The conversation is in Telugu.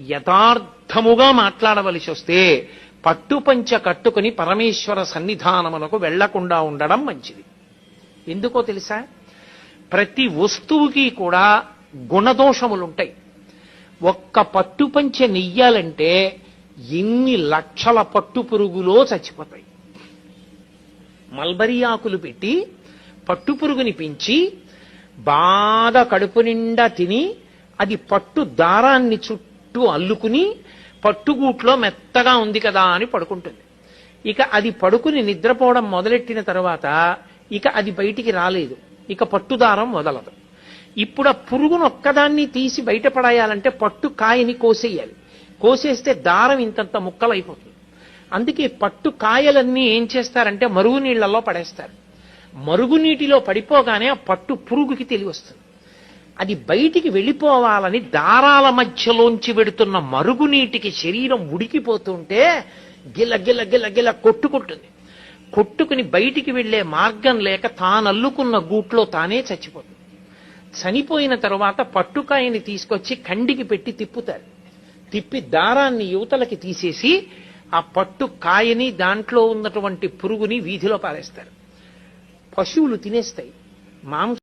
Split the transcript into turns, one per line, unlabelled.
యథార్థముగా మాట్లాడవలసి వస్తే పట్టుపంచ కట్టుకుని పరమేశ్వర సన్నిధానమునకు వెళ్లకుండా ఉండడం మంచిది. ఎందుకో తెలుసా? ప్రతి వస్తువుకి కూడా గుణదోషములుంటాయి. ఒక్క పట్టుపంచ నెయ్యాలంటే ఎన్ని లక్షల పట్టు పురుగులో చచ్చిపోతాయి. మల్బరీ ఆకులు పెట్టి పట్టుపురుగుని పెంచి బాగా కడుపు నిండా తిని అది పట్టు దారాన్ని చుట్టూ అల్లుకుని పట్టుగూట్లో మెత్తగా ఉంది కదా అని పడుకుంటుంది. ఇక అది పడుకుని నిద్రపోవడం మొదలెట్టిన తర్వాత ఇక అది బయటికి రాలేదు, ఇక పట్టుదారం వదలదు. ఇప్పుడు ఆ పురుగును ఒక్కదాన్ని తీసి బయటపడాయాలంటే పట్టు కాయని కోసేయాలి. కోసేస్తే దారం ఇంతంత ముక్కలైపోతుంది. అందుకే పట్టు కాయలన్నీ ఏం చేస్తారంటే మరుగునీళ్లలో పడేస్తారు. మరుగునీటిలో పడిపోగానే ఆ పట్టు పురుగుకి తెలివస్తుంది. అది బయటికి వెళ్ళిపోవాలని దారాల మధ్యలోంచి వెడుతున్న మరుగునీటికి శరీరం ఉడికిపోతుంటే గిల గిల గిల గిల కొట్టుకుంటుంది. కొట్టుకుని బయటికి వెళ్లే మార్గం లేక తానల్లుకున్న గూట్లో తానే చచ్చిపోతుంది. చనిపోయిన తరువాత పట్టుకాయని తీసుకొచ్చి కండికి పెట్టి తిప్పుతారు. తిప్పి దారాన్ని యువతలకి తీసేసి ఆ పట్టు కాయని దాంట్లో ఉన్నటువంటి పురుగుని వీధిలో పారేస్తారు. పశువులు తినేస్తాయి. మాంసం